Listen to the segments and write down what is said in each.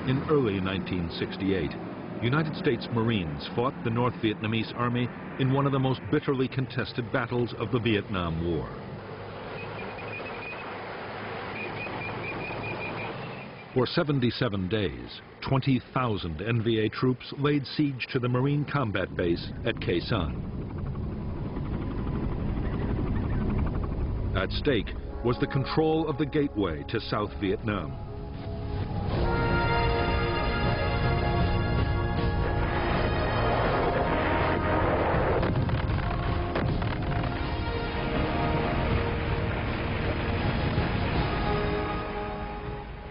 In early 1968, United States Marines fought the North Vietnamese Army in one of the most bitterly contested battles of the Vietnam War. For 77 days, 20,000 NVA troops laid siege to the Marine combat base at Khe Sanh. At stake was the control of the gateway to South Vietnam.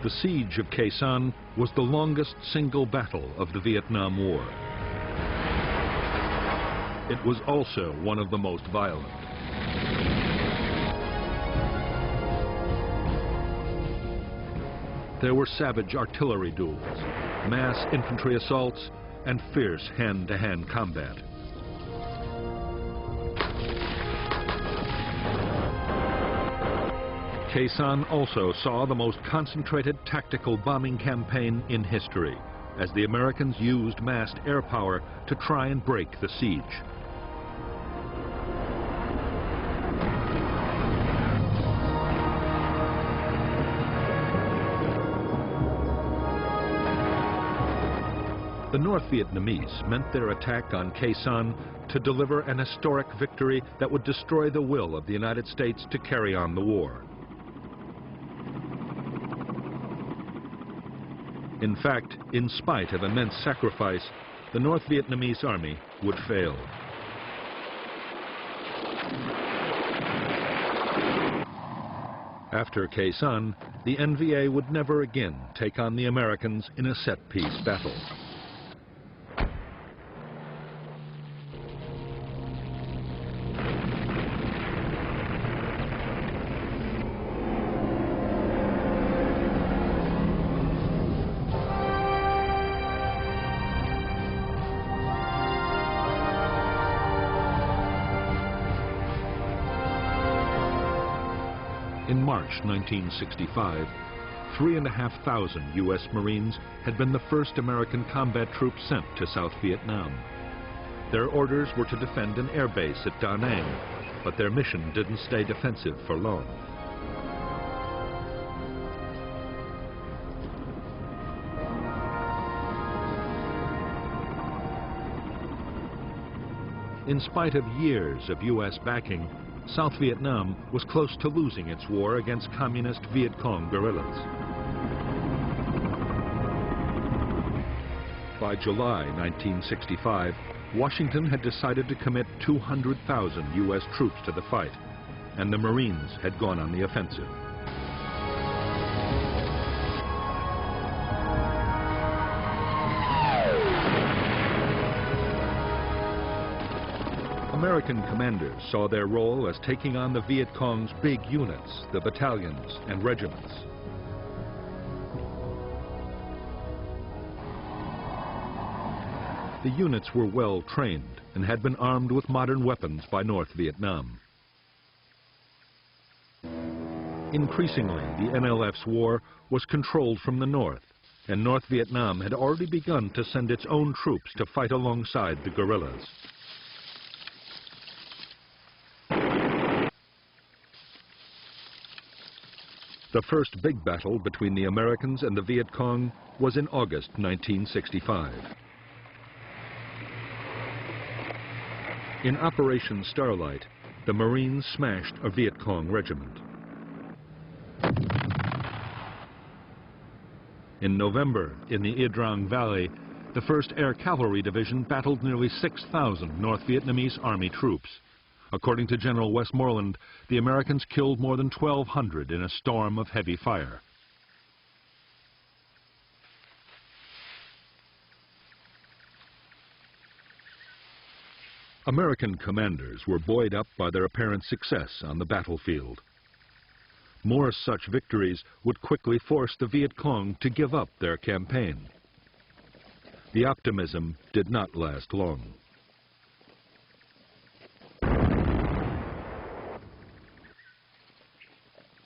The siege of Khe Sanh was the longest single battle of the Vietnam War. It was also one of the most violent. There were savage artillery duels, mass infantry assaults, and fierce hand-to-hand combat. Khe Sanh also saw the most concentrated tactical bombing campaign in history, as the Americans used massed air power to try and break the siege. The North Vietnamese meant their attack on Khe Sanh to deliver an historic victory that would destroy the will of the United States to carry on the war. In fact, in spite of immense sacrifice, the North Vietnamese army would fail. After Khe Sanh, the NVA would never again take on the Americans in a set-piece battle. In March 1965, 3,500 U.S. Marines had been the first American combat troops sent to South Vietnam. Their orders were to defend an air base at Da Nang, but their mission didn't stay defensive for long. In spite of years of U.S. backing, South Vietnam was close to losing its war against communist Viet Cong guerrillas. By July 1965, Washington had decided to commit 200,000 U.S. troops to the fight, and the Marines had gone on the offensive. American commanders saw their role as taking on the Viet Cong's big units, the battalions and regiments. The units were well trained and had been armed with modern weapons by North Vietnam. Increasingly, the NLF's war was controlled from the north, and North Vietnam had already begun to send its own troops to fight alongside the guerrillas. The first big battle between the Americans and the Viet Cong was in August 1965. In Operation Starlight, the Marines smashed a Viet Cong regiment. In November, in the Ia Valley, the 1st Air Cavalry Division battled nearly 6,000 North Vietnamese Army troops. According to General Westmoreland, the Americans killed more than 1,200 in a storm of heavy fire. American commanders were buoyed up by their apparent success on the battlefield. More such victories would quickly force the Viet Cong to give up their campaign. The optimism did not last long.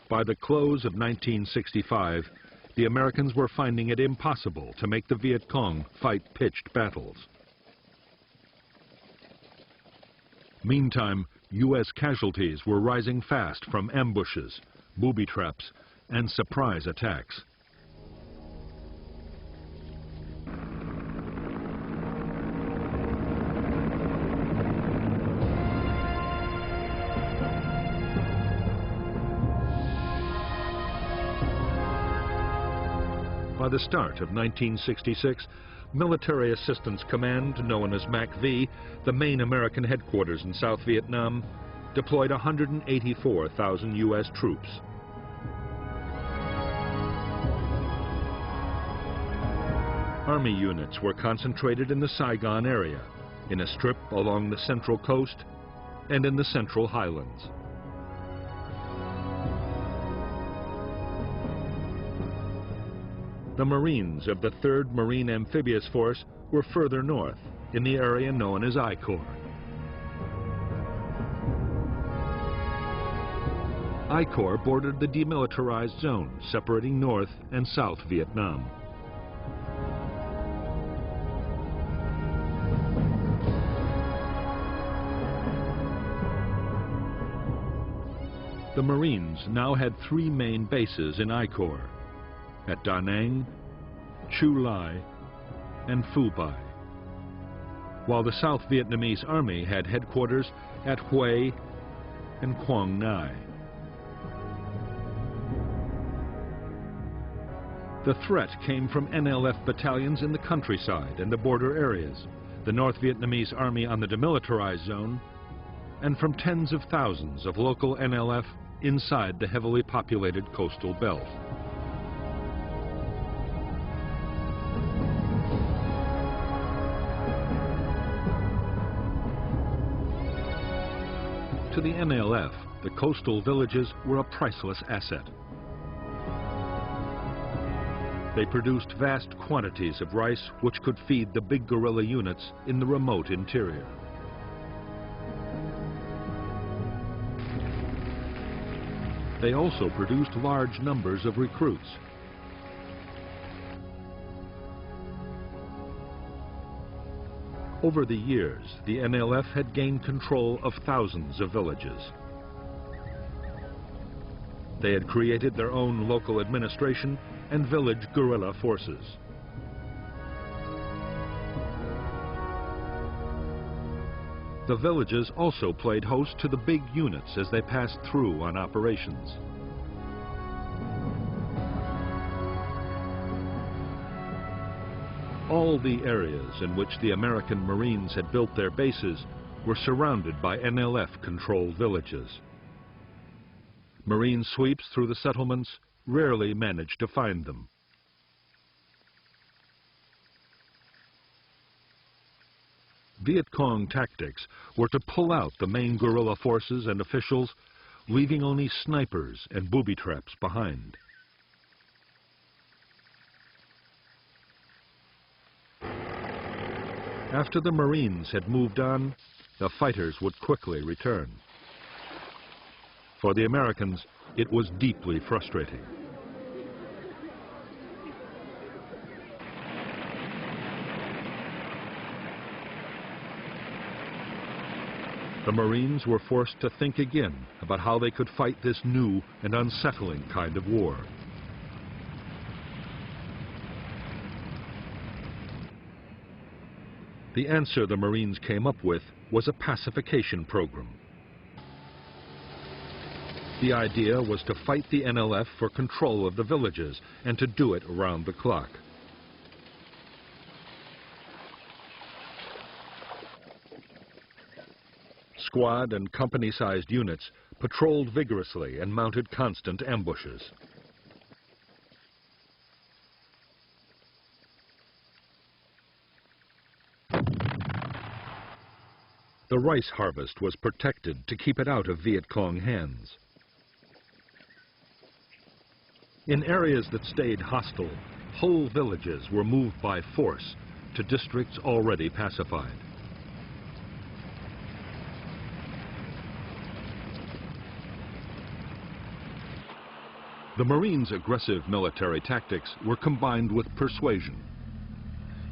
By the close of 1965, the Americans were finding it impossible to make the Viet Cong fight pitched battles. Meantime, U.S. casualties were rising fast from ambushes, booby traps, and surprise attacks. By the start of 1966, Military Assistance Command, known as MACV, the main American headquarters in South Vietnam, deployed 184,000 U.S. troops. Army units were concentrated in the Saigon area, in a strip along the Central Coast, and in the Central Highlands. The Marines of the 3rd Marine Amphibious Force were further north, in the area known as I Corps. I Corps bordered the demilitarized zone separating North and South Vietnam. The Marines now had 3 main bases in I Corps, at Da Nang, Chu Lai, and Phu Bai, while the South Vietnamese Army had headquarters at Hue and Quang Nai. The threat came from NLF battalions in the countryside and the border areas, the North Vietnamese Army on the demilitarized zone, and from tens of thousands of local NLF inside the heavily populated coastal belt. To the NLF, the coastal villages were a priceless asset. They produced vast quantities of rice which could feed the big guerrilla units in the remote interior. They also produced large numbers of recruits. Over the years, the NLF had gained control of thousands of villages. They had created their own local administration and village guerrilla forces. The villages also played host to the big units as they passed through on operations. All the areas in which the American Marines had built their bases were surrounded by NLF-controlled villages. Marine sweeps through the settlements rarely managed to find them. Viet Cong tactics were to pull out the main guerrilla forces and officials, leaving only snipers and booby traps behind. After the Marines had moved on, the fighters would quickly return. For the Americans, it was deeply frustrating. The Marines were forced to think again about how they could fight this new and unsettling kind of war. The answer the Marines came up with was a pacification program. The idea was to fight the NLF for control of the villages and to do it around the clock. Squad and company-sized units patrolled vigorously and mounted constant ambushes. The rice harvest was protected to keep it out of Viet Cong hands. In areas that stayed hostile, whole villages were moved by force to districts already pacified. The Marines' aggressive military tactics were combined with persuasion.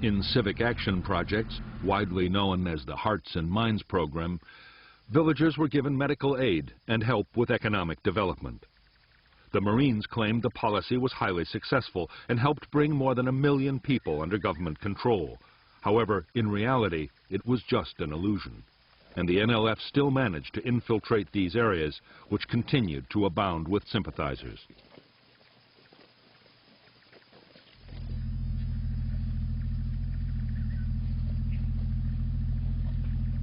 In civic action projects, widely known as the Hearts and Minds program, villagers were given medical aid and help with economic development. The Marines claimed the policy was highly successful and helped bring more than 1 million people under government control. However, in reality, it was just an illusion, and the NLF still managed to infiltrate these areas, which continued to abound with sympathizers.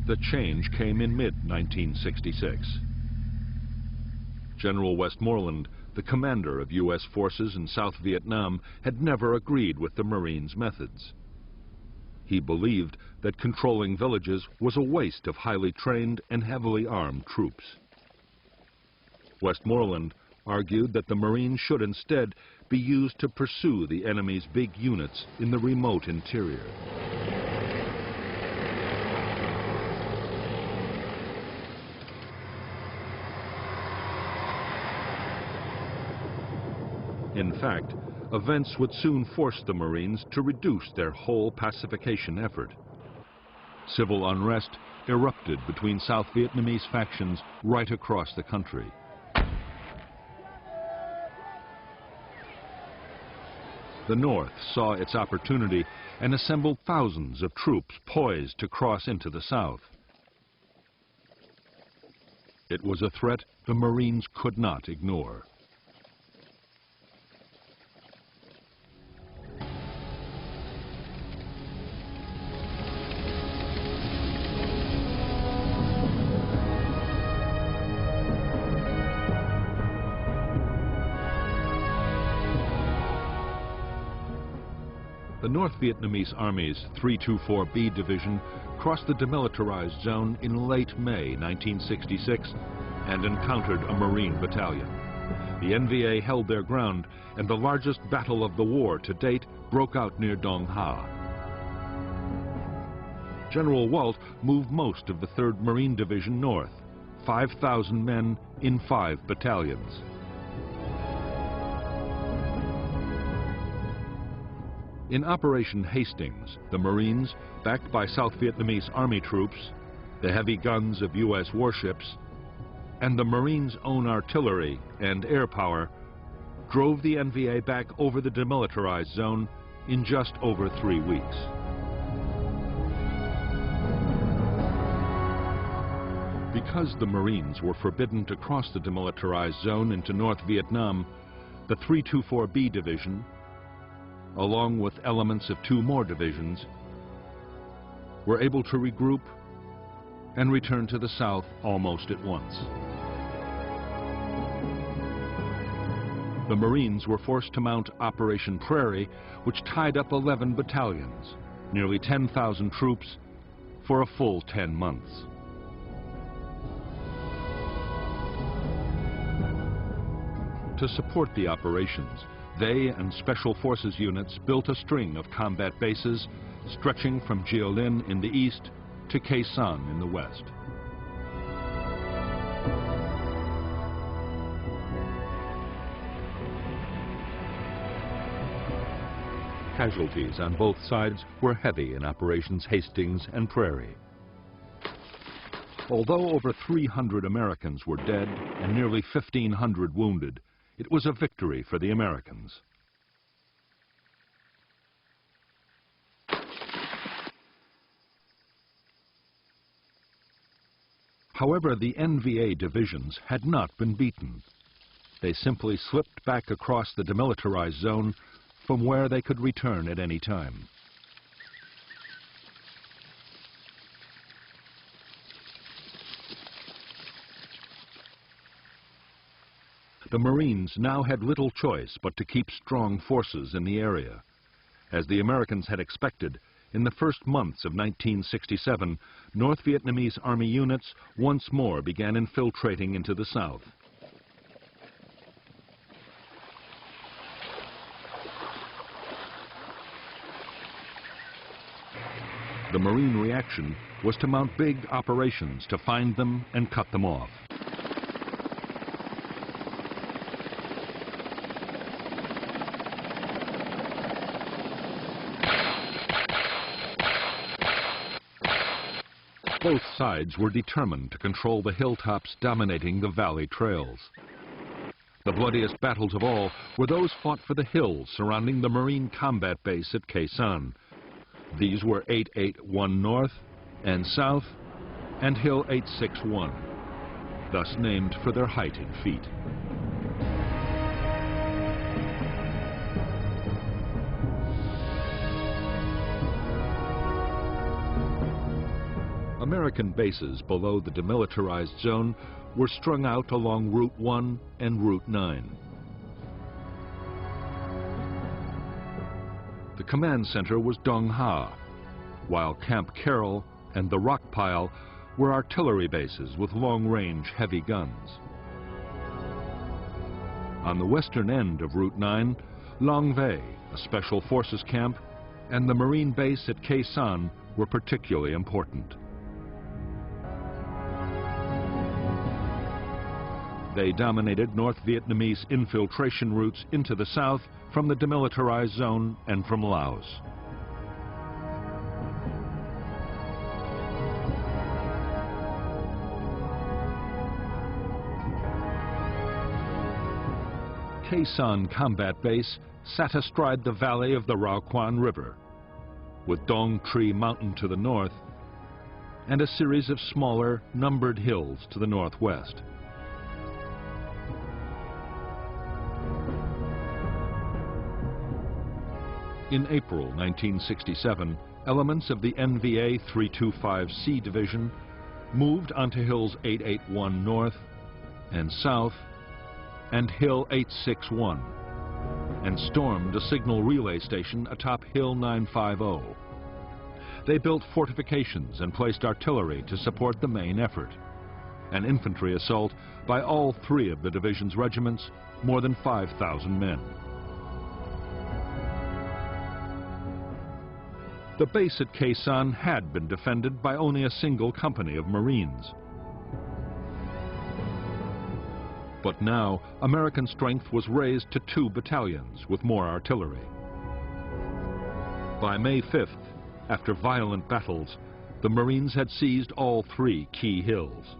The change came in mid-1966. General Westmoreland, the commander of U.S. forces in South Vietnam, had never agreed with the Marines' methods. He believed that controlling villages was a waste of highly trained and heavily armed troops. Westmoreland argued that the Marines should instead be used to pursue the enemy's big units in the remote interior. In fact, events would soon force the Marines to reduce their whole pacification effort. Civil unrest erupted between South Vietnamese factions right across the country. The North saw its opportunity and assembled thousands of troops poised to cross into the South. It was a threat the Marines could not ignore. The North Vietnamese Army's 324B Division crossed the demilitarized zone in late May 1966 and encountered a Marine battalion. The NVA held their ground, and the largest battle of the war to date broke out near Dong Ha. General Walt moved most of the 3rd Marine Division north, 5,000 men in 5 battalions. In Operation Hastings, the Marines, backed by South Vietnamese Army troops, the heavy guns of U.S. warships, and the Marines' own artillery and air power, drove the NVA back over the demilitarized zone in just over 3 weeks. Because the Marines were forbidden to cross the demilitarized zone into North Vietnam, the 324B Division, along with elements of 2 more divisions, were able to regroup and return to the south almost at once. The Marines were forced to mount Operation Prairie, which tied up 11 battalions, nearly 10,000 troops, for a full 10 months. To support the operations, they and Special Forces units built a string of combat bases stretching from Jiolin in the east to Khe Sanh in the west. Casualties on both sides were heavy in Operations Hastings and Prairie. Although over 300 Americans were dead and nearly 1,500 wounded, it was a victory for the Americans. However, the NVA divisions had not been beaten. They simply slipped back across the demilitarized zone from where they could return at any time. The Marines now had little choice but to keep strong forces in the area. As the Americans had expected, in the first months of 1967, North Vietnamese Army units once more began infiltrating into the south. The Marine reaction was to mount big operations to find them and cut them off. Both sides were determined to control the hilltops dominating the valley trails. The bloodiest battles of all were those fought for the hills surrounding the Marine combat base at Khe Sanh. These were 881 North and South and Hill 861, thus named for their height in feet. American bases below the demilitarized zone were strung out along Route 1 and Route 9. The command center was Dong Ha, while Camp Carroll and the Rock Pile were artillery bases with long-range heavy guns. On the western end of Route 9, Long Vei, a special forces camp, and the Marine base at Khe Sanh were particularly important. They dominated North Vietnamese infiltration routes into the south from the demilitarized zone and from Laos. Khe Sanh Combat Base sat astride the valley of the Rao Quan River, with Dong Tree Mountain to the north and a series of smaller, numbered hills to the northwest. In April 1967, elements of the NVA 325C Division moved onto Hills 881 North and South and Hill 861 and stormed a signal relay station atop Hill 950. They built fortifications and placed artillery to support the main effort. An infantry assault by all three of the division's regiments, more than 5,000 men. The base at Khe Sanh had been defended by only a single company of Marines. But now, American strength was raised to 2 battalions with more artillery. By May 5th, after violent battles, the Marines had seized all 3 key hills.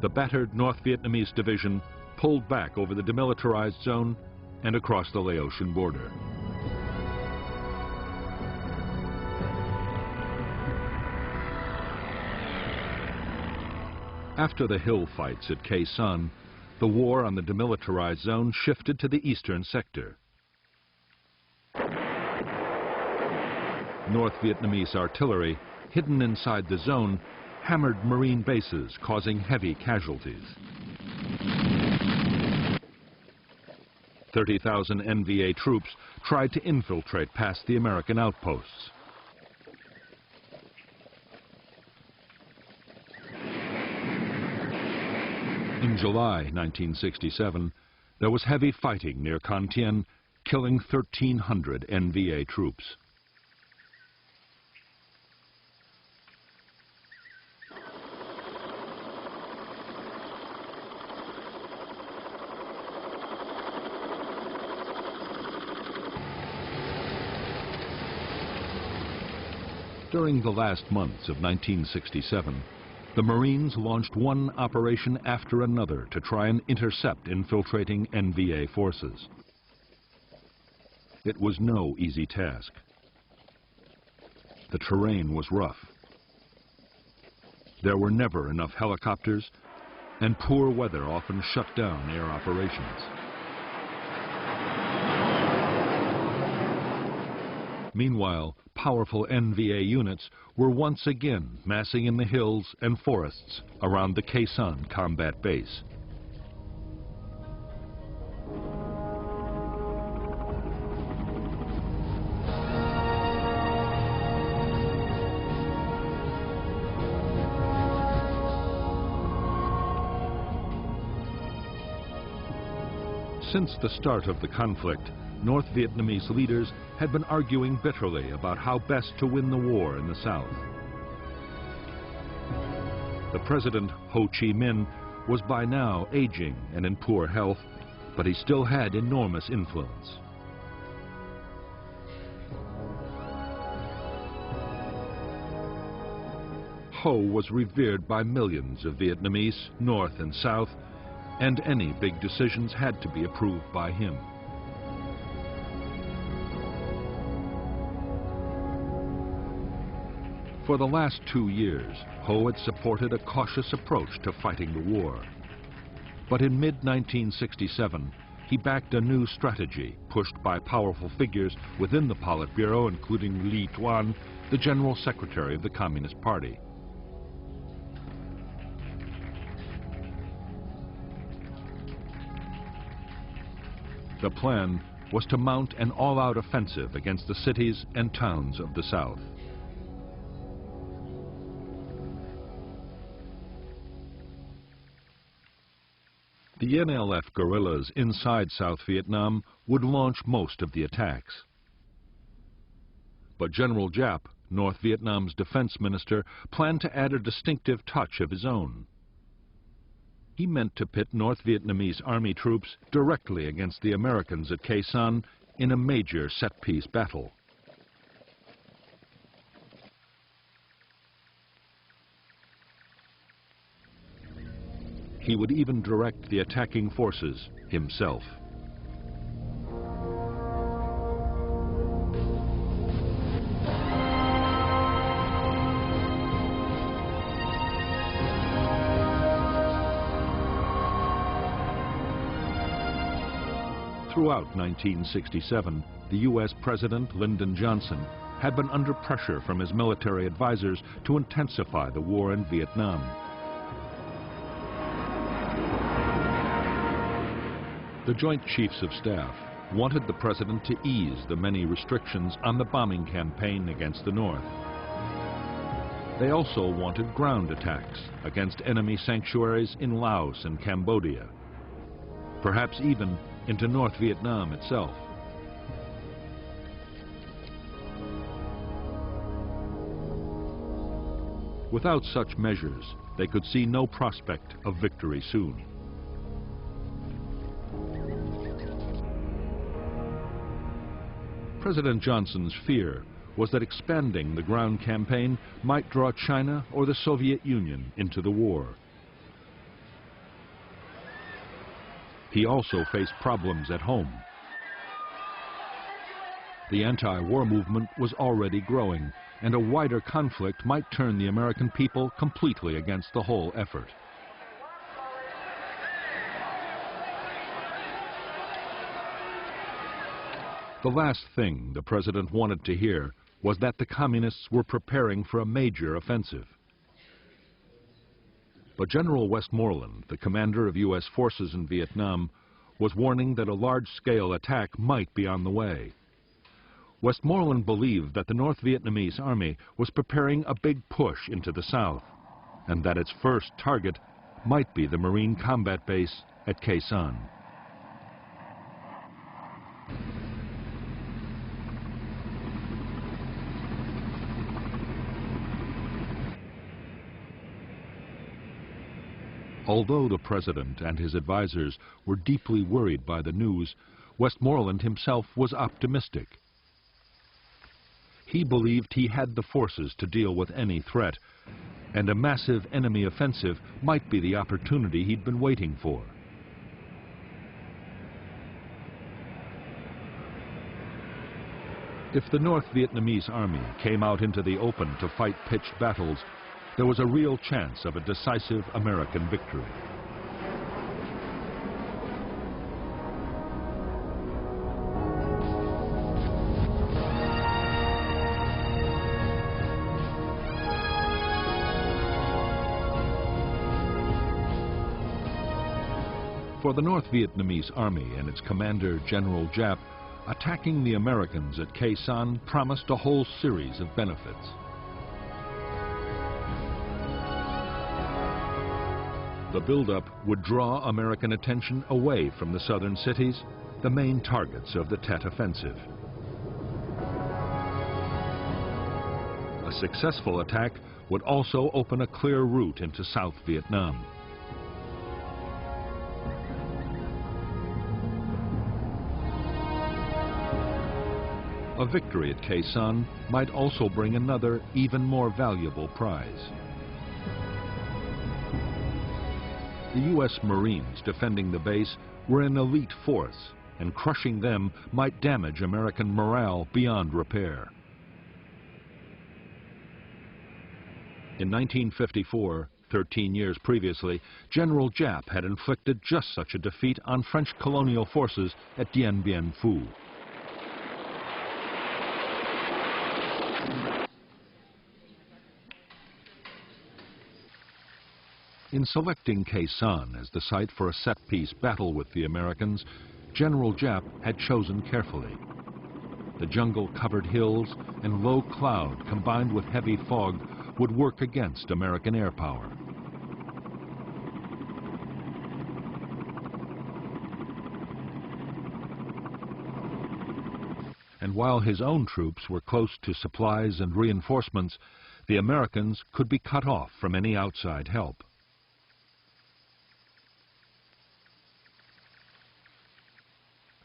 The battered North Vietnamese division pulled back over the demilitarized zone and across the Laotian border. After the hill fights at Khe Sanh, the war on the demilitarized zone shifted to the eastern sector. North Vietnamese artillery, hidden inside the zone, hammered Marine bases, causing heavy casualties. 30,000 NVA troops tried to infiltrate past the American outposts. In July 1967, there was heavy fighting near Con Thien, killing 1,300 NVA troops. During the last months of 1967, the Marines launched one operation after another to try and intercept infiltrating NVA forces. It was no easy task. The terrain was rough. There were never enough helicopters, and poor weather often shut down air operations. Meanwhile, powerful NVA units were once again massing in the hills and forests around the Khe Sanh combat base. Since the start of the conflict, North Vietnamese leaders had been arguing bitterly about how best to win the war in the South. The president, Ho Chi Minh, was by now aging and in poor health, but he still had enormous influence. Ho was revered by millions of Vietnamese, North and South, and any big decisions had to be approved by him. For the last 2 years, Ho had supported a cautious approach to fighting the war. But in mid-1967, he backed a new strategy pushed by powerful figures within the Politburo, including Li Tuan, the General Secretary of the Communist Party. The plan was to mount an all-out offensive against the cities and towns of the South. The NLF guerrillas inside South Vietnam would launch most of the attacks. But General Giap, North Vietnam's defense minister, planned to add a distinctive touch of his own. He meant to pit North Vietnamese army troops directly against the Americans at Khe Sanh in a major set-piece battle. He would even direct the attacking forces himself. Throughout 1967, the U.S. President Lyndon Johnson had been under pressure from his military advisors to intensify the war in Vietnam. The Joint Chiefs of Staff wanted the president to ease the many restrictions on the bombing campaign against the North. They also wanted ground attacks against enemy sanctuaries in Laos and Cambodia, perhaps even into North Vietnam itself. Without such measures, they could see no prospect of victory soon. President Johnson's fear was that expanding the ground campaign might draw China or the Soviet Union into the war. He also faced problems at home. The anti-war movement was already growing, and a wider conflict might turn the American people completely against the whole effort. The last thing the president wanted to hear was that the communists were preparing for a major offensive. But General Westmoreland, the commander of U.S. forces in Vietnam, was warning that a large-scale attack might be on the way. Westmoreland believed that the North Vietnamese army was preparing a big push into the south, and that its first target might be the Marine combat base at Khe Sanh. Although the president and his advisors were deeply worried by the news, Westmoreland himself was optimistic. He believed he had the forces to deal with any threat, and a massive enemy offensive might be the opportunity he'd been waiting for. If the North Vietnamese army came out into the open to fight pitched battles, there was a real chance of a decisive American victory. For the North Vietnamese army and its commander, General Giap, attacking the Americans at Khe Sanh promised a whole series of benefits. The buildup would draw American attention away from the southern cities, the main targets of the Tet Offensive. A successful attack would also open a clear route into South Vietnam. A victory at Khe Sanh might also bring another, even more valuable prize: The U.S. Marines defending the base were an elite force, and crushing them might damage American morale beyond repair. In 1954, 13 years previously, General Giap had inflicted just such a defeat on French colonial forces at Dien Bien Phu. In selecting Khe Sanh as the site for a set-piece battle with the Americans, General Giap had chosen carefully. The jungle-covered hills and low cloud combined with heavy fog would work against American air power. And while his own troops were close to supplies and reinforcements, the Americans could be cut off from any outside help.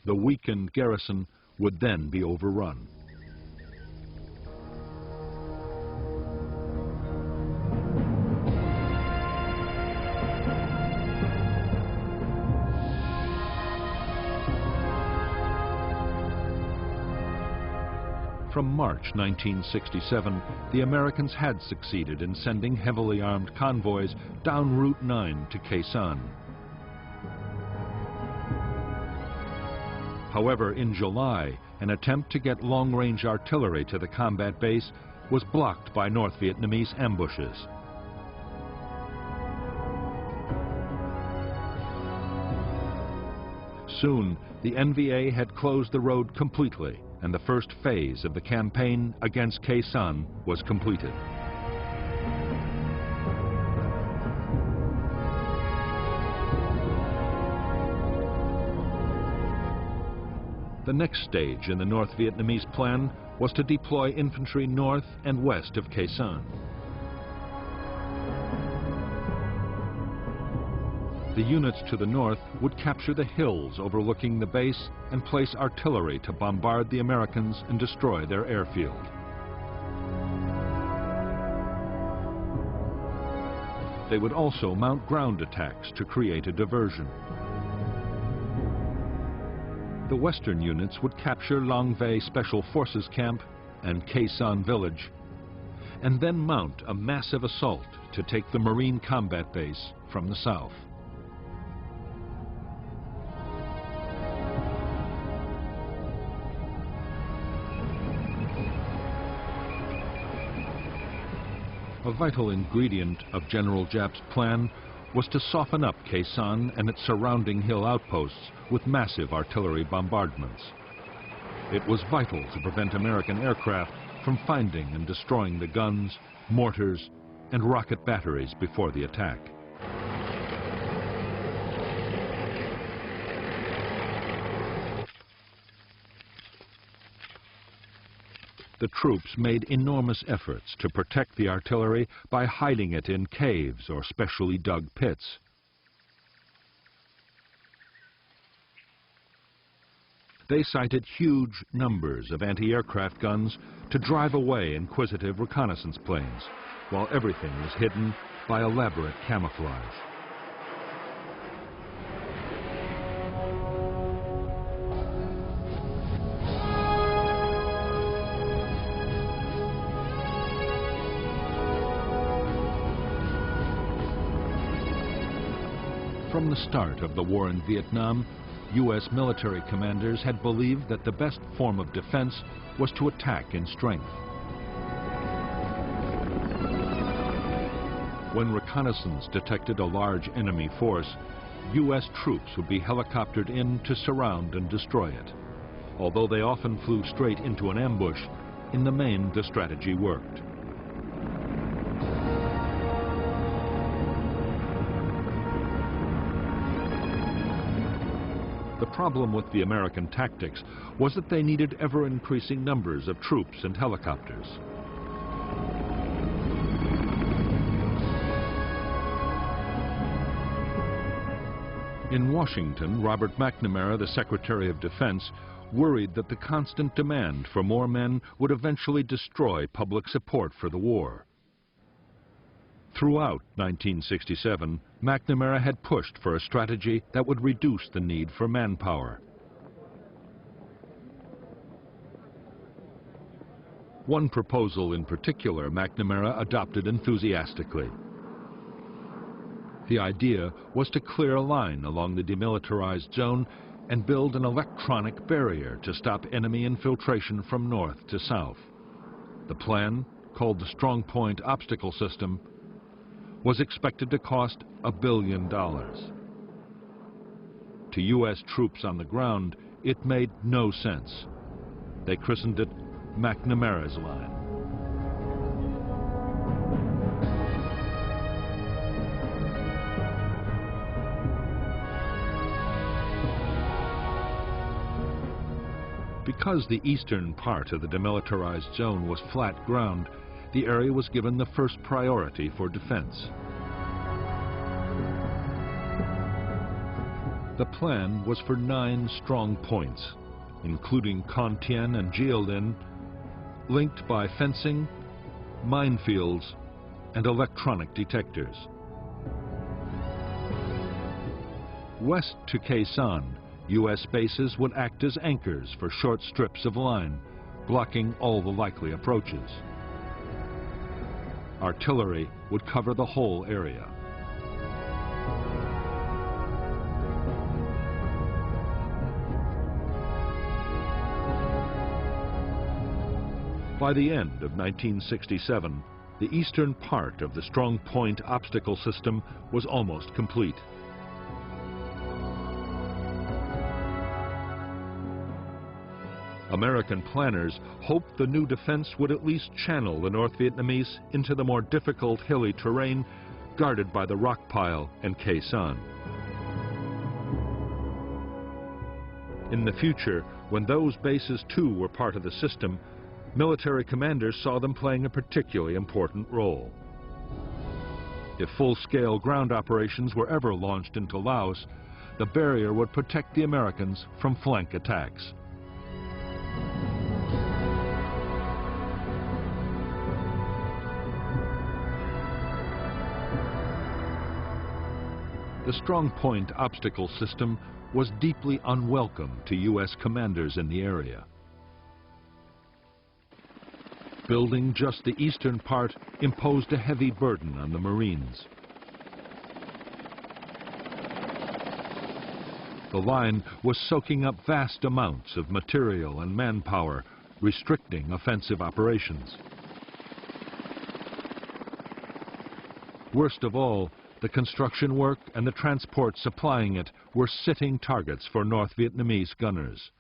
The weakened garrison would then be overrun. From March 1967, the Americans had succeeded in sending heavily armed convoys down Route 9 to Khe Sanh. However, in July, an attempt to get long-range artillery to the combat base was blocked by North Vietnamese ambushes. Soon, the NVA had closed the road completely, and the first phase of the campaign against Khe Sanh was completed. The next stage in the North Vietnamese plan was to deploy infantry north and west of Khe Sanh. The units to the north would capture the hills overlooking the base and place artillery to bombard the Americans and destroy their airfield. They would also mount ground attacks to create a diversion. The western units would capture Long Vei Special Forces Camp and Khe Sanh Village, and then mount a massive assault to take the Marine combat base from the south. A vital ingredient of General Giap's plan was to soften up Khe Sanh and its surrounding hill outposts with massive artillery bombardments. It was vital to prevent American aircraft from finding and destroying the guns, mortars, and rocket batteries before the attack. The troops made enormous efforts to protect the artillery by hiding it in caves or specially dug pits. They sighted huge numbers of anti-aircraft guns to drive away inquisitive reconnaissance planes, while everything was hidden by elaborate camouflage. From the start of the war in Vietnam, U.S. military commanders had believed that the best form of defense was to attack in strength. When reconnaissance detected a large enemy force, U.S. troops would be helicoptered in to surround and destroy it. Although they often flew straight into an ambush, in the main the strategy worked. The problem with the American tactics was that they needed ever-increasing numbers of troops and helicopters. In Washington, Robert McNamara, the Secretary of Defense, worried that the constant demand for more men would eventually destroy public support for the war. Throughout 1967, McNamara had pushed for a strategy that would reduce the need for manpower. One proposal in particular McNamara adopted enthusiastically. The idea was to clear a line along the demilitarized zone and build an electronic barrier to stop enemy infiltration from north to south. The plan, called the Strong Point Obstacle System, was expected to cost $1 billion. To U.S. troops on the ground, it made no sense. They christened it McNamara's Line. Because the eastern part of the demilitarized zone was flat ground, the area was given the first priority for defense. The plan was for 9 strong points, including Con-Tien and Jiaolin, linked by fencing, minefields, and electronic detectors. West to Quezon, U.S. bases would act as anchors for short strips of line, blocking all the likely approaches. Artillery would cover the whole area. By the end of 1967, the eastern part of the Strong Point Obstacle System was almost complete. American planners hoped the new defense would at least channel the North Vietnamese into the more difficult hilly terrain guarded by the rock pile and Quezon. In the future, when those bases too were part of the system, military commanders saw them playing a particularly important role. If full-scale ground operations were ever launched into Laos, the barrier would protect the Americans from flank attacks. The Strong Point Obstacle System was deeply unwelcome to U.S. commanders in the area. Building just the eastern part imposed a heavy burden on the Marines. The line was soaking up vast amounts of material and manpower, restricting offensive operations. Worst of all, the construction work and the transport supplying it were sitting targets for North Vietnamese gunners.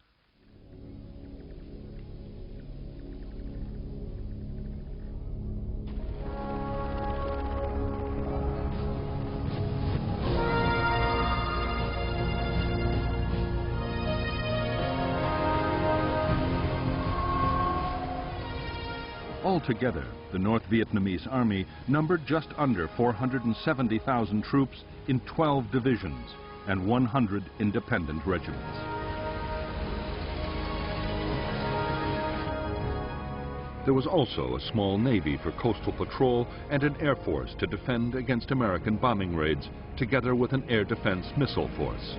Altogether, the North Vietnamese army numbered just under 470,000 troops in 12 divisions and 100 independent regiments. There was also a small navy for coastal patrol and an air force to defend against American bombing raids, together with an air defense missile force.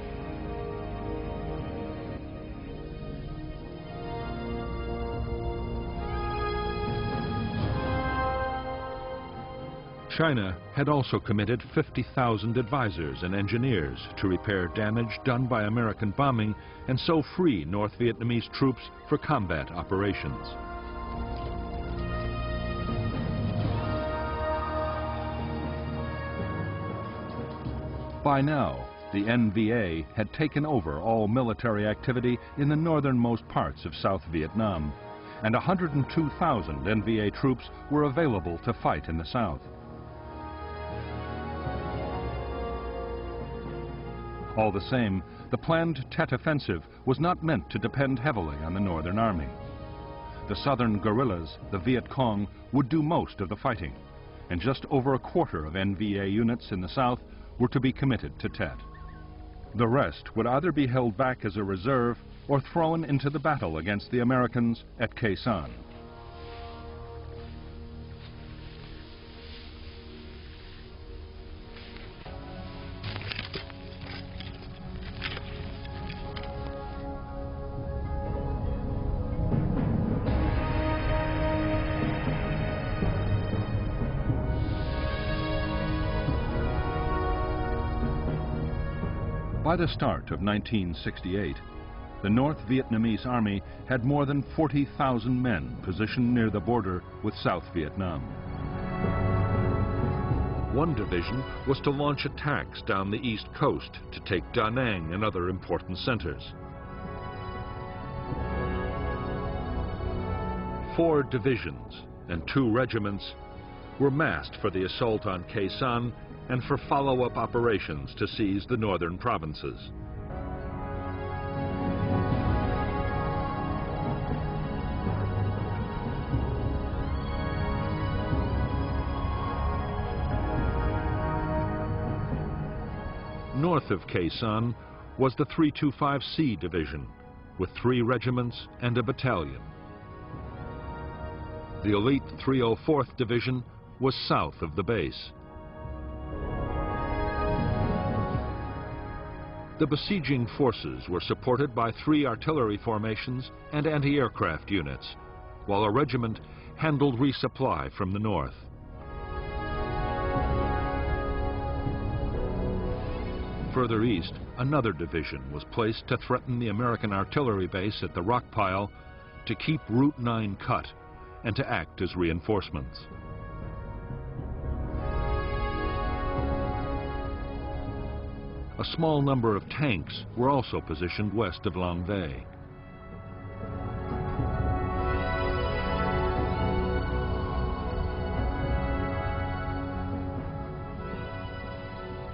China had also committed 50,000 advisors and engineers to repair damage done by American bombing and so free North Vietnamese troops for combat operations. By now, the NVA had taken over all military activity in the northernmost parts of South Vietnam, and 102,000 NVA troops were available to fight in the south. All the same, the planned Tet Offensive was not meant to depend heavily on the Northern Army. The southern guerrillas, the Viet Cong, would do most of the fighting, and just over a quarter of NVA units in the south were to be committed to Tet. The rest would either be held back as a reserve or thrown into the battle against the Americans at Quezon. By the start of 1968, the North Vietnamese Army had more than 40,000 men positioned near the border with South Vietnam. One division was to launch attacks down the east coast to take Da Nang and other important centers. 4 divisions and 2 regiments were massed for the assault on Khe Sanh and for follow-up operations to seize the northern provinces. North of Khe Sanh was the 325C Division, with 3 regiments and a battalion. The elite 304th Division was south of the base. The besieging forces were supported by 3 artillery formations and anti-aircraft units, while a regiment handled resupply from the north. Further east, another division was placed to threaten the American artillery base at the rock pile, to keep Route 9 cut, and to act as reinforcements. A small number of tanks were also positioned west of Long Vay.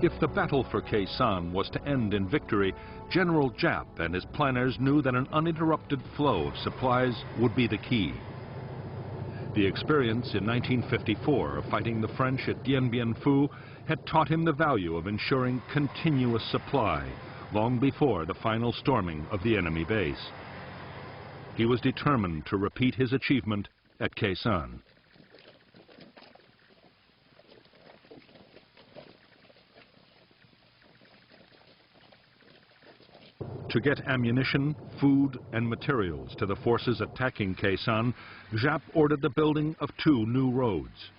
If the battle for Khe Sanh was to end in victory, General Giap and his planners knew that an uninterrupted flow of supplies would be the key. The experience in 1954 of fighting the French at Dien Bien Phu had taught him the value of ensuring continuous supply long before the final storming of the enemy base. He was determined to repeat his achievement at Khe Sanh. To get ammunition, food, and materials to the forces attacking Khe Sanh, Giap ordered the building of 2 new roads.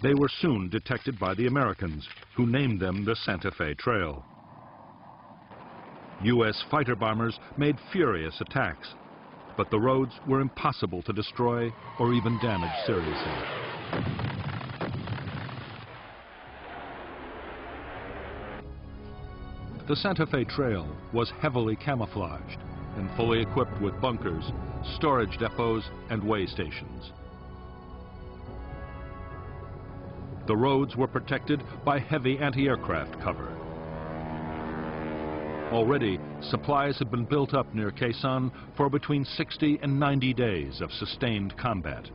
They were soon detected by the Americans, who named them the Santa Fe Trail. U.S. fighter bombers made furious attacks, but the roads were impossible to destroy or even damage seriously. The Santa Fe Trail was heavily camouflaged and fully equipped with bunkers, storage depots, and way stations. The roads were protected by heavy anti-aircraft cover. Already, supplies have been built up near Khe Sanh for between 60 and 90 days of sustained combat.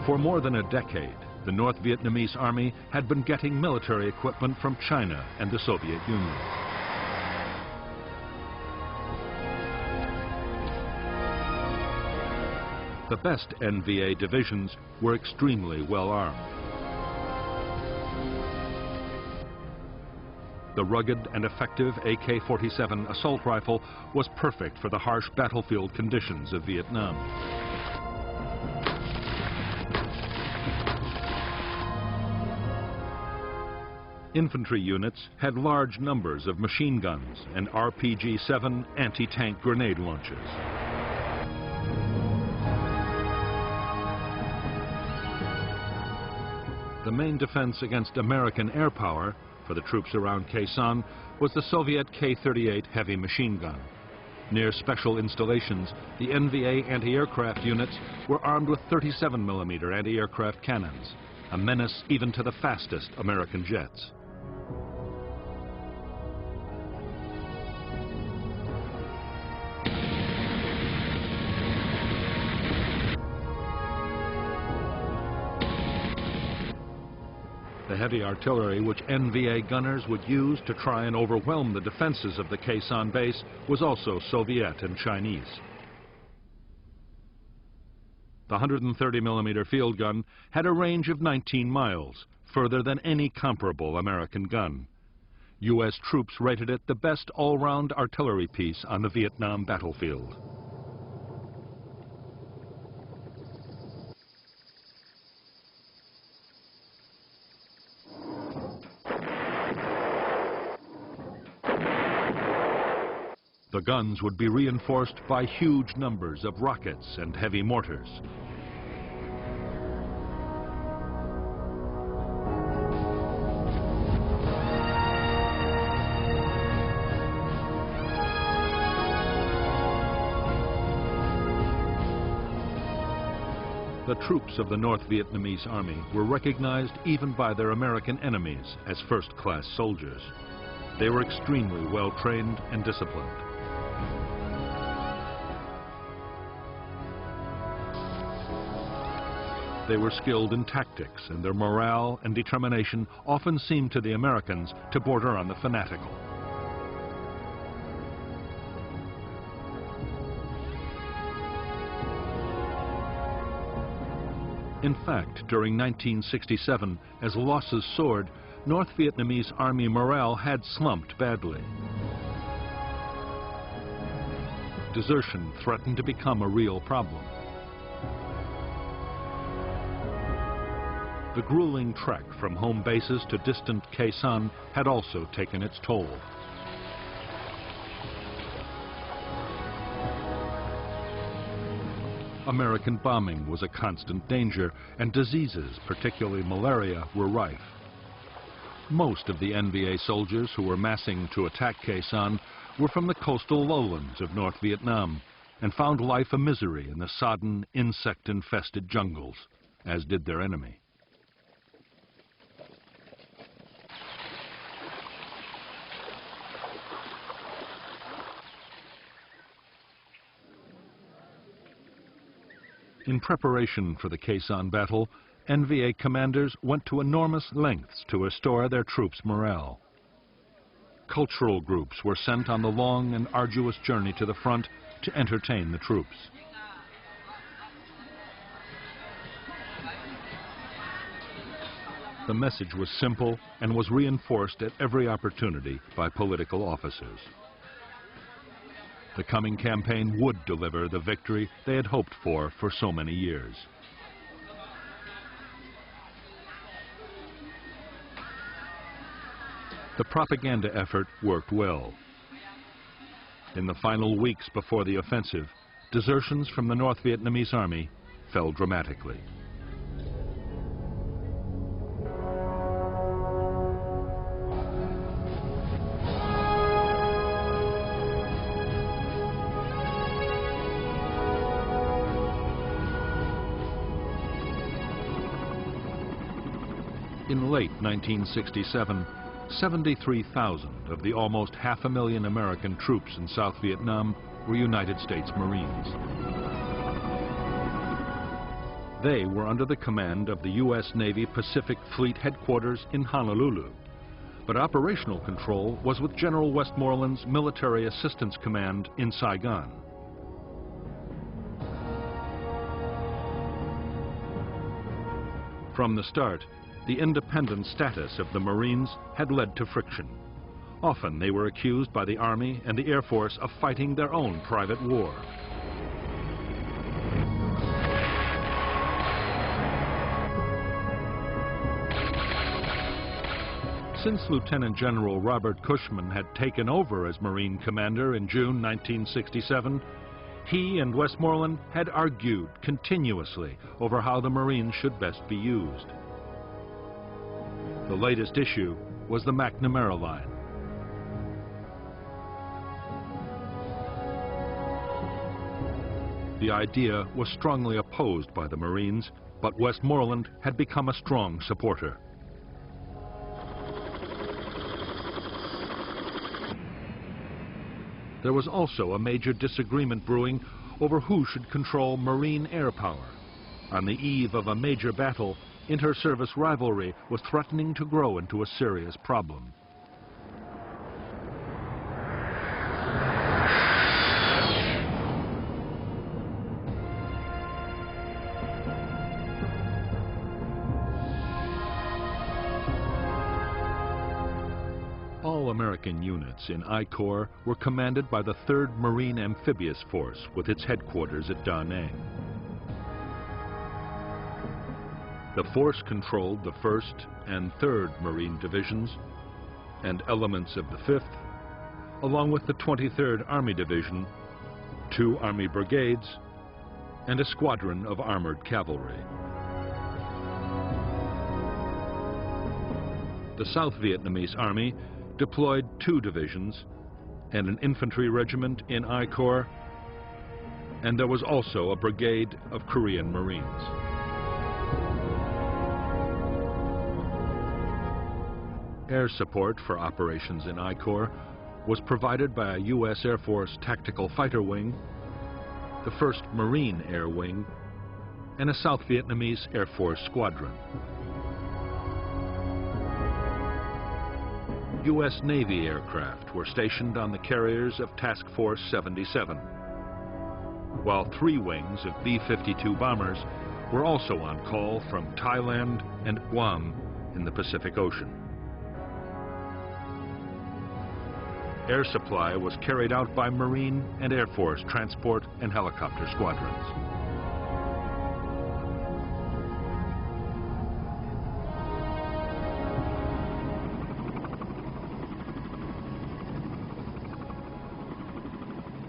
For more than a decade, the North Vietnamese Army had been getting military equipment from China and the Soviet Union. The best NVA divisions were extremely well armed. The rugged and effective AK-47 assault rifle was perfect for the harsh battlefield conditions of Vietnam. Infantry units had large numbers of machine guns and RPG-7 anti-tank grenade launchers. The main defense against American air power for the troops around Khe Sanh was the Soviet K-38 heavy machine gun. Near special installations, the NVA anti-aircraft units were armed with 37mm anti-aircraft cannons, a menace even to the fastest American jets. The heavy artillery which NVA gunners would use to try and overwhelm the defenses of the Khe Sanh base was also Soviet and Chinese. The 130mm field gun had a range of 19 miles, further than any comparable American gun. U.S. troops rated it the best all-round artillery piece on the Vietnam battlefield. The guns would be reinforced by huge numbers of rockets and heavy mortars. The troops of the North Vietnamese Army were recognized even by their American enemies as first-class soldiers. They were extremely well-trained and disciplined. They were skilled in tactics, and their morale and determination often seemed to the Americans to border on the fanatical. In fact, during 1967, as losses soared, North Vietnamese Army morale had slumped badly. Desertion threatened to become a real problem. The grueling trek from home bases to distant Khe Sanh had also taken its toll. American bombing was a constant danger, and diseases, particularly malaria, were rife. Most of the NVA soldiers who were massing to attack Khe Sanh were from the coastal lowlands of North Vietnam and found life a misery in the sodden, insect-infested jungles, as did their enemy. In preparation for the Khe Sanh battle, NVA commanders went to enormous lengths to restore their troops' morale. Cultural groups were sent on the long and arduous journey to the front to entertain the troops. The message was simple and was reinforced at every opportunity by political officers. The coming campaign would deliver the victory they had hoped for so many years. The propaganda effort worked well. In the final weeks before the offensive, desertions from the North Vietnamese Army fell dramatically. In late 1967, 73,000 of the almost 500,000 American troops in South Vietnam were United States Marines. They were under the command of the U.S. Navy Pacific Fleet Headquarters in Honolulu, but operational control was with General Westmoreland's Military Assistance Command in Saigon. From the start, the independent status of the Marines had led to friction. Often they were accused by the Army and the Air Force of fighting their own private war. Since Lieutenant General Robert Cushman had taken over as Marine Commander in June 1967, he and Westmoreland had argued continuously over how the Marines should best be used. The latest issue was the McNamara Line. The idea was strongly opposed by the Marines, but Westmoreland had become a strong supporter. There was also a major disagreement brewing over who should control Marine air power. On the eve of a major battle, inter-service rivalry was threatening to grow into a serious problem. All American units in I Corps were commanded by the 3rd Marine Amphibious Force with its headquarters at Da Nang. The force controlled the 1st and 3rd Marine Divisions and elements of the 5th, along with the 23rd Army Division, 2 Army brigades, and a squadron of armored cavalry. The South Vietnamese Army deployed 2 divisions and an infantry regiment in I Corps, and there was also a brigade of Korean Marines. Air support for operations in I Corps was provided by a U.S. Air Force Tactical Fighter Wing, the 1st Marine Air Wing, and a South Vietnamese Air Force Squadron. U.S. Navy aircraft were stationed on the carriers of Task Force 77, while 3 wings of B-52 bombers were also on call from Thailand and Guam in the Pacific Ocean. Air supply was carried out by Marine and Air Force transport and helicopter squadrons.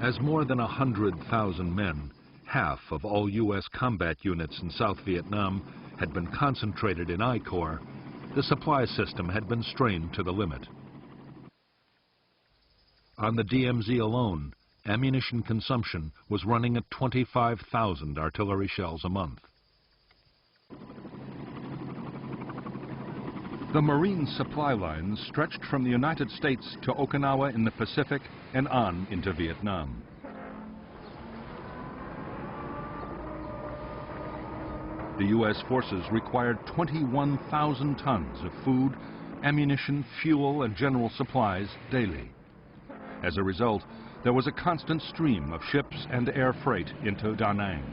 As more than 100,000 men, half of all U.S. combat units in South Vietnam, had been concentrated in I Corps, the supply system had been strained to the limit. On the DMZ alone, ammunition consumption was running at 25,000 artillery shells a month. The Marine supply lines stretched from the United States to Okinawa in the Pacific and on into Vietnam. The U.S. forces required 21,000 tons of food, ammunition, fuel, and general supplies daily. As a result, there was a constant stream of ships and air freight into Da Nang.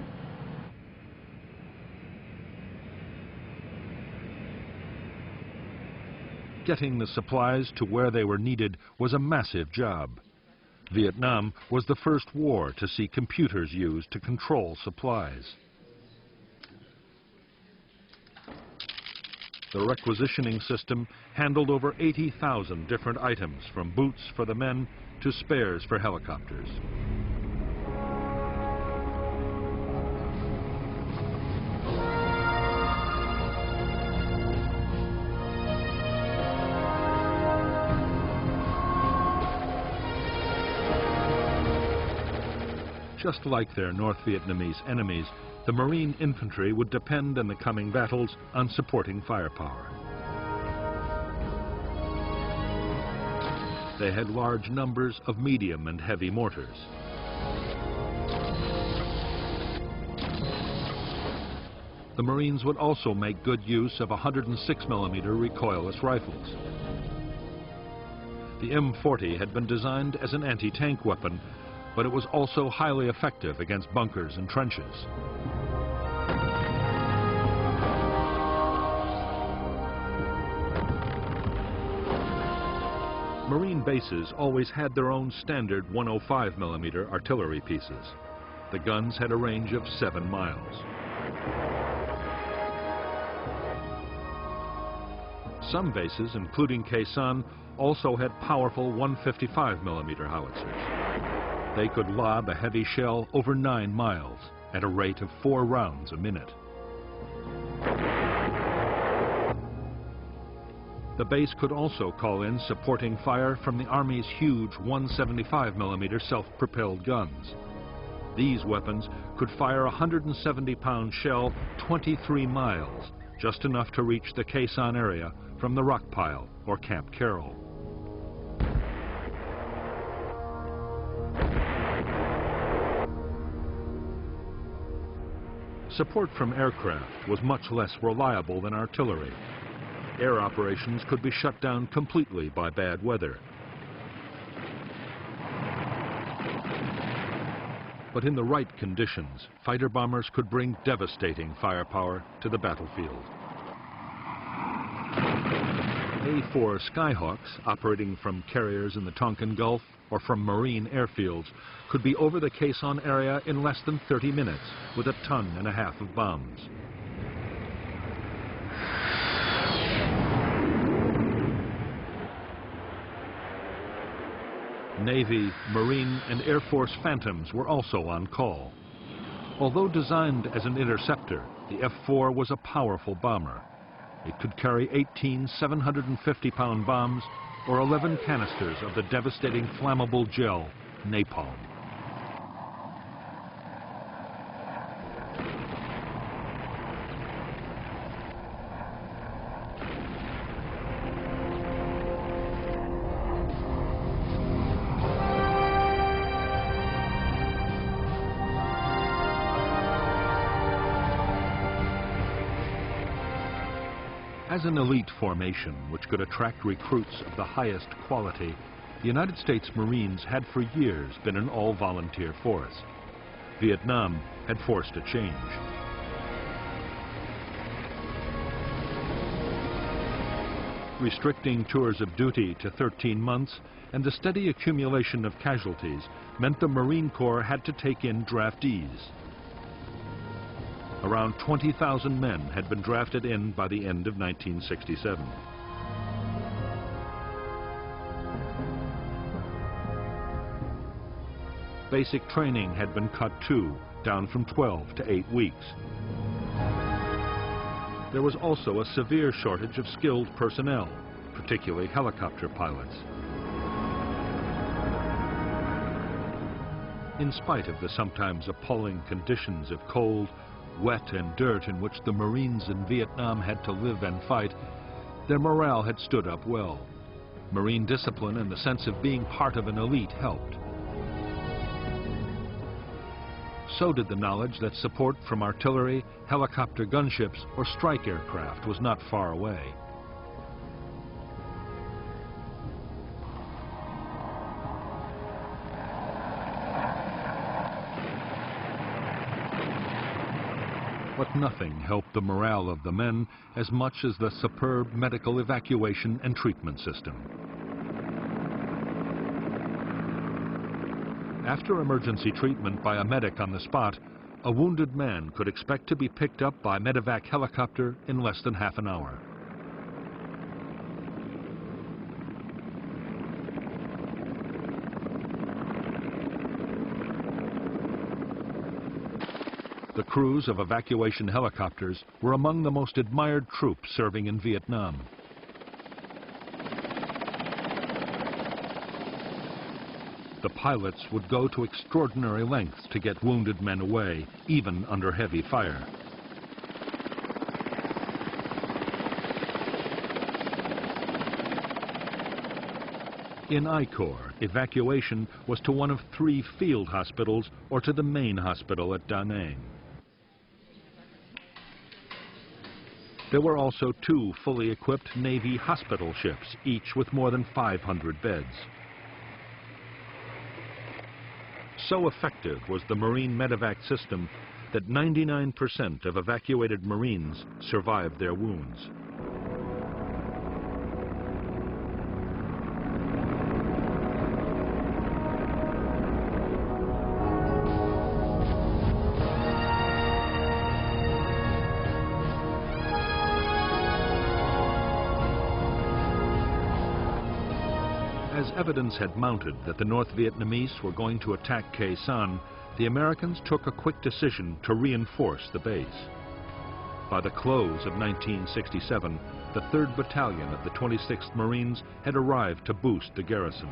Getting the supplies to where they were needed was a massive job. Vietnam was the first war to see computers used to control supplies. The requisitioning system handled over 80,000 different items, from boots for the men to spares for helicopters. Just like their North Vietnamese enemies, the Marine infantry would depend in the coming battles on supporting firepower. They had large numbers of medium and heavy mortars. The Marines would also make good use of 106mm recoilless rifles. The M40 had been designed as an anti-tank weapon, but it was also highly effective against bunkers and trenches. Marine bases always had their own standard 105mm artillery pieces. The guns had a range of 7 miles. Some bases, including Khe Sanh, also had powerful 155mm howitzers. They could lob a heavy shell over 9 miles at a rate of 4 rounds a minute. The base could also call in supporting fire from the Army's huge 175mm self-propelled guns. These weapons could fire a 170-pound shell 23 miles, just enough to reach the Khe Sanh area from the rock pile or Camp Carroll. Support from aircraft was much less reliable than artillery. Air operations could be shut down completely by bad weather. But in the right conditions, fighter bombers could bring devastating firepower to the battlefield. A-4 Skyhawks, operating from carriers in the Tonkin Gulf or from marine airfields, could be over the Khe Sanh area in less than 30 minutes with 1.5 tons of bombs. Navy, Marine, and Air Force Phantoms were also on call. Although designed as an interceptor, the F-4 was a powerful bomber. It could carry 18 750-pound bombs or 11 canisters of the devastating flammable gel, napalm. As an elite formation which could attract recruits of the highest quality, the United States Marines had for years been an all-volunteer force. Vietnam had forced a change. Restricting tours of duty to 13 months and the steady accumulation of casualties meant the Marine Corps had to take in draftees. Around 20,000 men had been drafted in by the end of 1967. Basic training had been cut too, down from 12 to 8 weeks. There was also a severe shortage of skilled personnel, particularly helicopter pilots. In spite of the sometimes appalling conditions of cold, wet and dirt in which the Marines in Vietnam had to live and fight, their morale had stood up well. Marine discipline and the sense of being part of an elite helped. So did the knowledge that support from artillery, helicopter gunships, or strike aircraft was not far away. But nothing helped the morale of the men as much as the superb medical evacuation and treatment system. After emergency treatment by a medic on the spot, a wounded man could expect to be picked up by medevac helicopter in less than half an hour. The crews of evacuation helicopters were among the most admired troops serving in Vietnam. The pilots would go to extraordinary lengths to get wounded men away, even under heavy fire. In I Corps, evacuation was to one of 3 field hospitals or to the main hospital at Da Nang. There were also 2 fully equipped Navy hospital ships, each with more than 500 beds. So effective was the Marine medevac system that 99% of evacuated Marines survived their wounds. As evidence had mounted that the North Vietnamese were going to attack Khe Sanh, the Americans took a quick decision to reinforce the base. By the close of 1967, the 3rd Battalion of the 26th Marines had arrived to boost the garrison.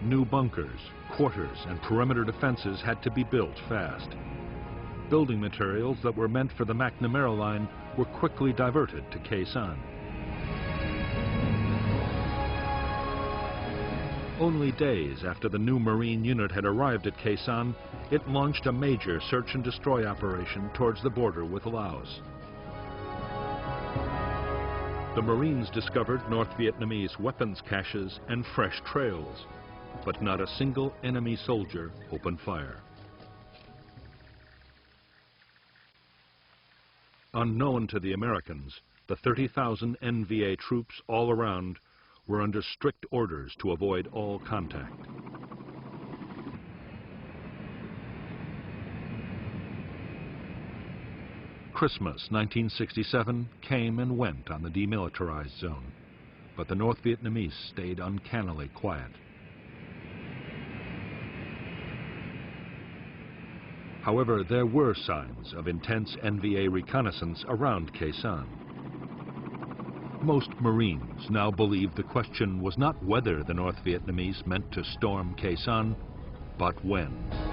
New bunkers, quarters, and perimeter defenses had to be built fast. Building materials that were meant for the McNamara line were quickly diverted to Khe Sanh. Only days after the new Marine unit had arrived at Khe Sanh, it launched a major search and destroy operation towards the border with Laos. The Marines discovered North Vietnamese weapons caches and fresh trails. but not a single enemy soldier opened fire. Unknown to the Americans, the 30,000 NVA troops all around were under strict orders to avoid all contact. Christmas 1967 came and went on the demilitarized zone, but the North Vietnamese stayed uncannily quiet. However, there were signs of intense NVA reconnaissance around Khe Sanh. Most Marines now believed the question was not whether the North Vietnamese meant to storm Khe Sanh, but when.